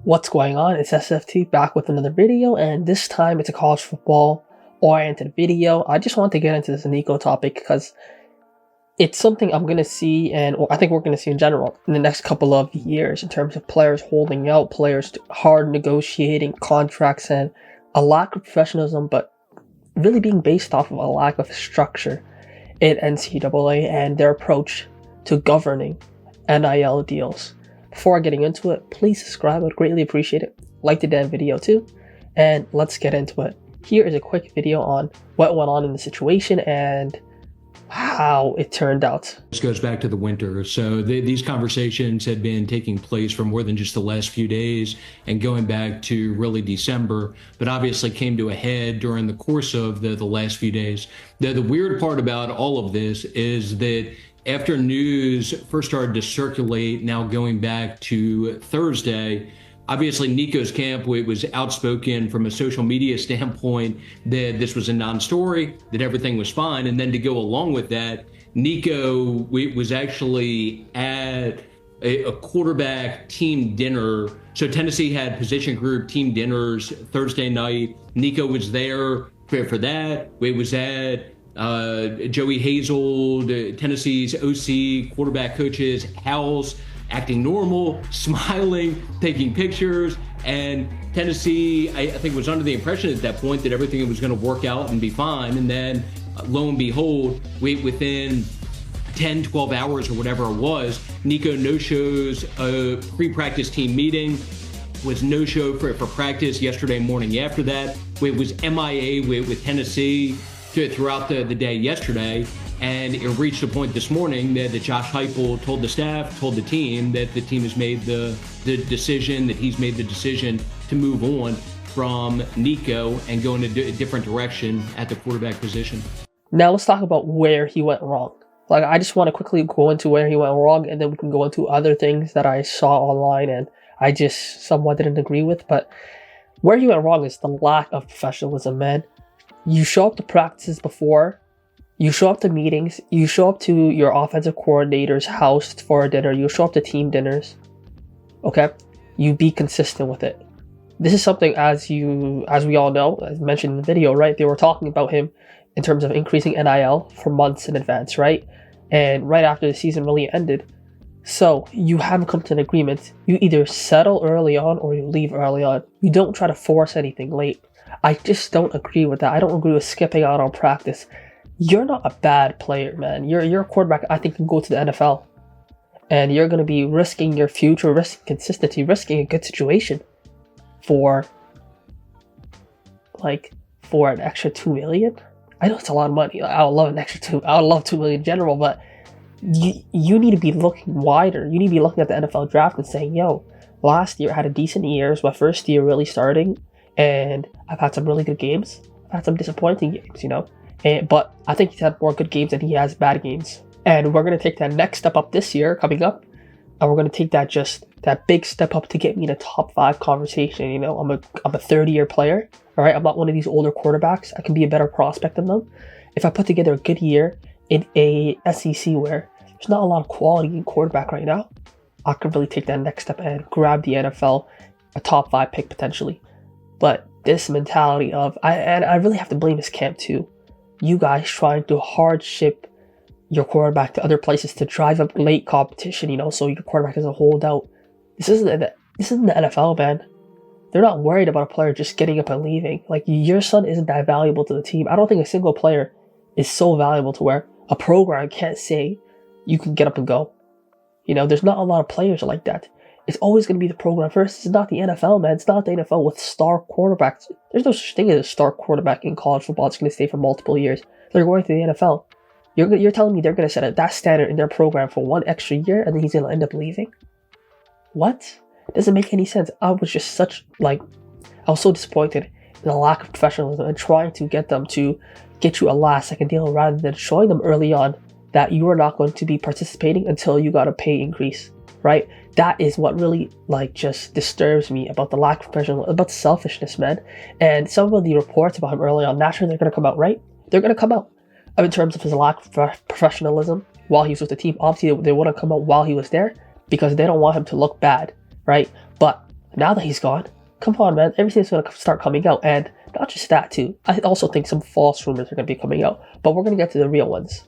What's going on? It's SFT back with another video, and this time it's a college football oriented video. I just want to get into this Nico topic because it's something I'm going to see, and I think we're going to see in general in the next couple of years in terms of players holding out, players hard negotiating contracts, and a lack of professionalism, but really being based off of a lack of structure in NCAA and their approach to governing NIL deals. Before getting into it, please subscribe. I'd greatly appreciate it. Like the damn video too. And let's get into it. Here is a quick video on what went on in the situation and how it turned out. This goes back to the winter. So these conversations had been taking place for more than just the last few days and going back to really December, but obviously came to a head during the course of the last few days. The weird part about all of this is that after news first started to circulate, now going back to Thursday, obviously Nico's camp was outspoken from a social media standpoint that this was a non-story, that everything was fine. And then to go along with that, Nico was actually at a quarterback team dinner. So Tennessee had position group team dinners Thursday night. Nico was there for that. It was at Joey Hazel, Tennessee's OC, quarterback coach's house, acting normal, smiling, taking pictures. And Tennessee, I think, was under the impression at that point that everything was going to work out and be fine. And then lo and behold, within 10, 12 hours or whatever it was, Nico no-shows a pre-practice team meeting, was no-show for practice yesterday morning after that. It was MIA with Tennessee throughout the day yesterday, and it reached a point this morning that Josh Heupel told the staff, told the team that the team has made the decision, that he's made the decision to move on from Nico and go in a different direction at the quarterback position. Now let's talk about where he went wrong. I just want to quickly go into where he went wrong, and then we can go into other things that I saw online and I just somewhat didn't agree with. But where he went wrong is the lack of professionalism, man. You show up to practices before, you show up to meetings, you show up to your offensive coordinator's house for a dinner, you show up to team dinners, okay? You be consistent with it. This is something, as we all know, as mentioned in the video, right? They were talking about him in terms of increasing NIL for months in advance, right? And right after the season really ended. So you haven't come to an agreement. You either settle early on or you leave early on. You don't try to force anything late. I just don't agree with that. I don't agree with skipping out on practice. You're not a bad player, man. You're a quarterback, I think, can go to the NFL. And you're going to be risking your future, risking consistency, risking a good situation for an extra $2 million. I know it's a lot of money. I would love an extra I would love $2 million in general, but you need to be looking wider. You need to be looking at the NFL draft and saying, yo, last year I had a decent year. It was my first year really starting. And I've had some really good games. I've had some disappointing games, but I think he's had more good games than he has bad games. And we're going to take that next step up this year coming up. And we're going to take that big step up to get me in a top 5 conversation. I'm a third-year player. All right, I'm not one of these older quarterbacks. I can be a better prospect than them. If I put together a good year in a SEC where there's not a lot of quality in quarterback right now, I could really take that next step and grab the NFL, a top 5 pick potentially. But this mentality of, and I really have to blame his camp too. You guys trying to hard ship your quarterback to other places to drive up late competition, so your quarterback doesn't hold out. This isn't the NFL, man. They're not worried about a player just getting up and leaving. Your son isn't that valuable to the team. I don't think a single player is so valuable to where a program can't say you can get up and go. There's not a lot of players like that. It's always going to be the program first. It's not the NFL, man. It's not the NFL with star quarterbacks. There's no such thing as a star quarterback in college football. It's going to stay for multiple years. They're going to the NFL. You're telling me they're going to set that standard in their program for one extra year and then he's going to end up leaving? What? It doesn't make any sense. I was just I was so disappointed in the lack of professionalism and trying to get them to get you a last second deal rather than showing them early on that you are not going to be participating until you got a pay increase. Right? That is what really just disturbs me about the lack of professionalism, about selfishness, man. And some of the reports about him early on, naturally they're going to come out, right? They're going to come out in terms of his lack of professionalism while he was with the team. Obviously, they want to come out while he was there because they don't want him to look bad, right? But Now that he's gone, come on, man, everything's going to start coming out. And not just that, too. I also think some false rumors are going to be coming out. But we're going to get to the real ones.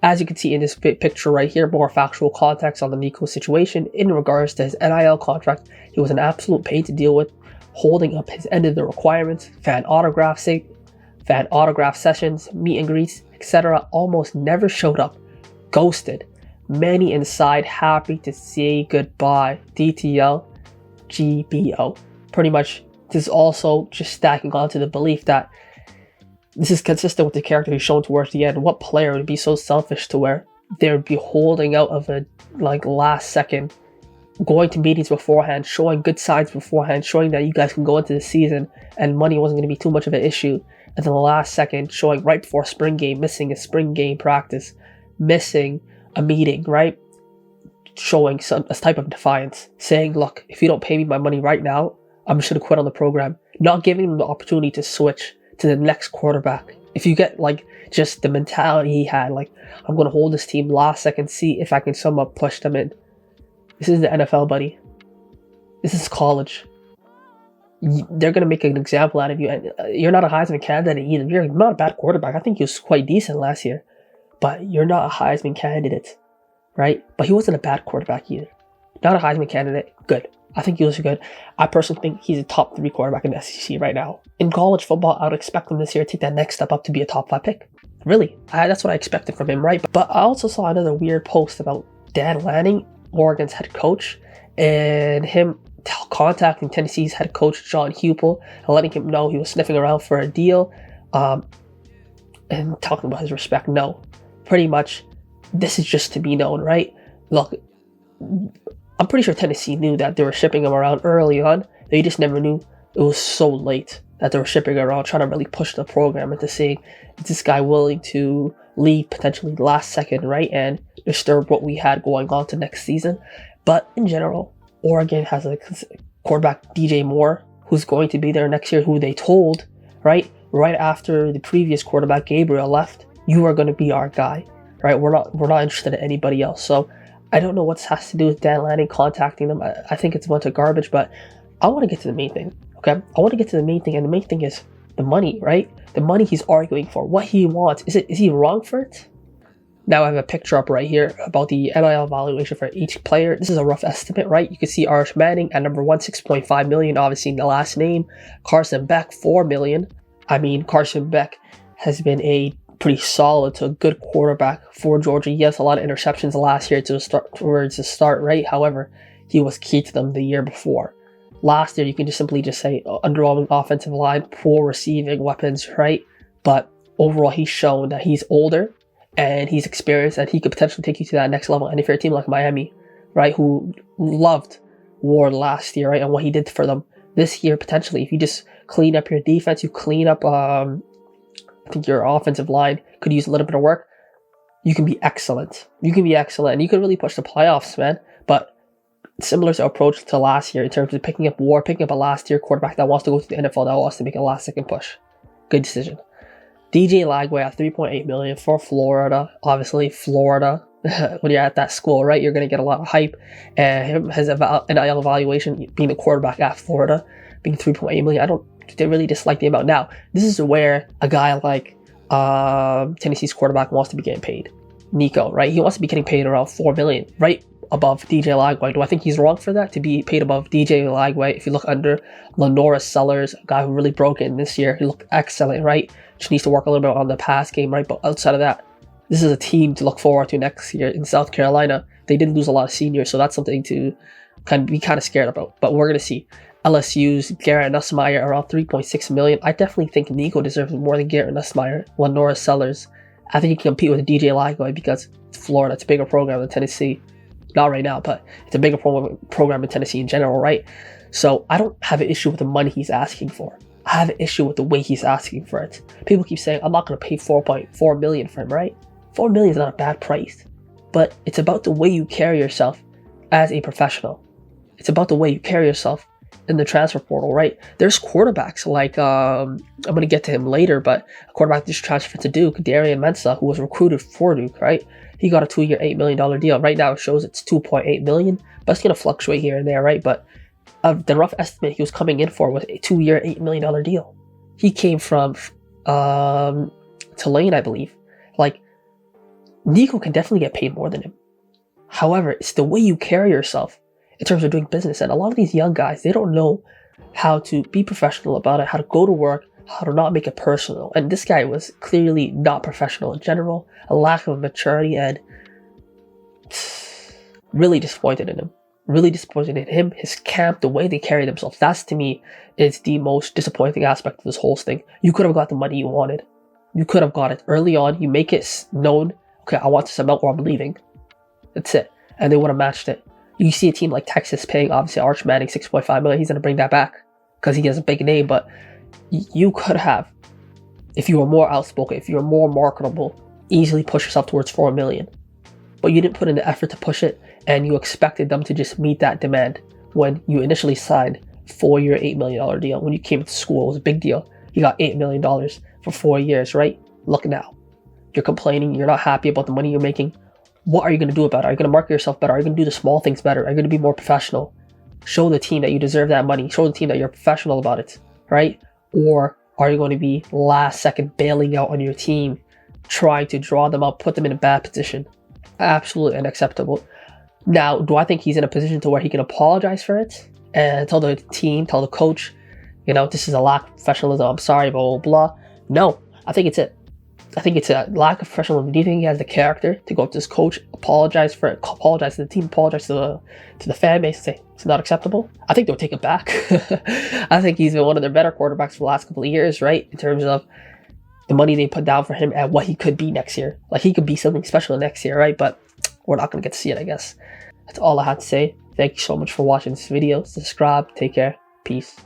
As you can see in this picture right here, more factual context on the Nico situation in regards to his NIL contract. He was an absolute pain to deal with, holding up his end of the requirements, fan autograph sessions, meet and greets, etc. Almost never showed up, ghosted. Many inside happy to say goodbye. DTL, GBO. Pretty much, this is also just stacking onto the belief that this is consistent with the character he's shown towards the end. What player would be so selfish to where they would be holding out of a last second, going to meetings beforehand, showing good signs beforehand, showing that you guys can go into the season and money wasn't going to be too much of an issue, and then the last second showing right before spring game, missing a spring game practice, missing a meeting, right? Showing a type of defiance, saying, look, if you don't pay me my money right now, I'm just going to quit on the program. Not giving them the opportunity to switch to the next quarterback. If you get just the mentality he had, I'm going to hold this team last second, see if I can somehow push them in. This is the NFL, buddy. This is college. They're going to make an example out of you, and you're not a Heisman candidate either. You're not a bad quarterback. I think he was quite decent last year, but you're not a Heisman candidate, right? But he wasn't a bad quarterback either. Not a Heisman candidate. Good. I think he was good. I personally think he's a top 3 quarterback in the SEC right now. In college football, I would expect him this year to take that next step up to be a top 5 pick. Really. That's what I expected from him, right? But I also saw another weird post about Dan Lanning, Oregon's head coach, and him contacting Tennessee's head coach, John Hupel, and letting him know he was sniffing around for a deal, and talking about his respect. No. Pretty much, this is just to be known, right? Look, I'm pretty sure Tennessee knew that they were shipping him around early on. They just never knew it was so late that they were shipping around, trying to really push the program into seeing, is this guy willing to leave potentially last second, right, and disturb what we had going on to next season. But in general, Oregon has a quarterback, DJ Moore, who's going to be there next year, who they told, right after the previous quarterback, Gabriel, left, you are going to be our guy, right? We're not interested in anybody else. So I don't know what this has to do with Dan Lanning contacting them. I think it's a bunch of garbage, but I want to get to the main thing, okay? I want to get to the main thing, and the main thing is the money, right? The money he's arguing for, what he wants. Is he wrong for it? Now I have a picture up right here about the NIL valuation for each player. This is a rough estimate, right? You can see Arch Manning at number 1, 6.5 million, obviously in the last name. Carson Beck, 4 million. I mean, Carson Beck has been a pretty solid to a good quarterback for Georgia. Yes, a lot of interceptions last year towards the start, right? However, he was key to them the year before. Last year, you can just simply say underwhelming offensive line, poor receiving weapons, right? But overall, he's shown that he's older and he's experienced, and he could potentially take you to that next level. And if you're a team like Miami, right, who loved Ward last year, right, and what he did for them this year, potentially, if you just clean up your defense, you clean up, I think your offensive line could use a little bit of work, you can be excellent. You can be excellent, and you can really push the playoffs, man. But similar to approach to last year in terms of picking up a last-year quarterback that wants to go to the NFL, that wants to make a last-second push. Good decision. DJ Lagway at $3.8 million for Florida. Obviously, Florida, when you're at that school, right, you're going to get a lot of hype. And him has an NIL evaluation, being a quarterback at Florida, being $3.8 million. I don't really dislike the amount. Now, this is where a guy like Tennessee's quarterback wants to be getting paid. Nico, right? He wants to be getting paid around $4 million, right above DJ Lagway. Do I think he's wrong for that, to be paid above DJ Lagway? If you look under Lenora Sellers, a guy who really broke in this year, he looked excellent, right? Just needs to work a little bit on the pass game, right? But outside of that, this is a team to look forward to next year in South Carolina. They did lose a lot of seniors, so that's something to be kind of scared about. But we're going to see. LSU's Garrett Nussmeier around $3.6 million. I definitely think Nico deserves more than Garrett Nussmeier. Lenora Sellers, I think he can compete with DJ Lagway because it's Florida. It's a bigger program than Tennessee. Not right now, but it's a bigger program in Tennessee in general, right? So I don't have an issue with the money he's asking for. I have an issue with the way he's asking for it. People keep saying, I'm not going to pay $4.4 million for him, right? $4 million is not a bad price, but it's about the way you carry yourself as a professional. It's about the way you carry yourself in the transfer portal, right? There's quarterbacks like, I'm going to get to him later, but a quarterback just transferred to Duke, Darian Mensah, who was recruited for Duke, right? He got a 2-year, $8 million deal. Right now it shows it's $2.8 million, but it's going to fluctuate here and there, right? But The rough estimate he was coming in for was a 2-year, $8 million deal. He came from Tulane, I believe. Like, Nico can definitely get paid more than him. However, it's the way you carry yourself in terms of doing business. And a lot of these young guys, they don't know how to be professional about it, how to go to work, how to not make it personal. And this guy was clearly not professional in general, a lack of maturity, and really disappointed in him. Really disappointed in him, his camp, the way they carry themselves. That's, to me, is the most disappointing aspect of this whole thing. You could have got the money you wanted. You could have got it early on. You make it known, okay, I want this amount or I'm leaving. That's it. And they would have matched it. You see a team like Texas paying, obviously, Arch Manning $6.5 million. He's going to bring that back because he has a big name. But you could have, if you were more outspoken, if you were more marketable, easily push yourself towards $4 million. But you didn't put in the effort to push it, and you expected them to just meet that demand when you initially signed a 4-year, $8 million deal. When you came to school, it was a big deal. You got $8 million for 4 years, right? Look now. You're complaining. You're not happy about the money you're making. What are you going to do about it? Are you going to market yourself better? Are you going to do the small things better? Are you going to be more professional? Show the team that you deserve that money. Show the team that you're professional about it, right? Or are you going to be last second bailing out on your team, trying to draw them up, put them in a bad position? Absolutely unacceptable. Now, do I think he's in a position to where he can apologize for it and tell the team, tell the coach, this is a lack of professionalism, I'm sorry, blah, blah, blah? No, I think it's it. I think it's a lack of professionalism. Do you think he has the character to go up to his coach, apologize for it, apologize to the team, apologize to the fan base, and say it's not acceptable? I think they'll take it back. I think he's been one of their better quarterbacks for the last couple of years, right? In terms of the money they put down for him and what he could be next year. Like, he could be something special next year, right? But we're not going to get to see it, I guess. That's all I had to say. Thank you so much for watching this video. Subscribe. Take care. Peace.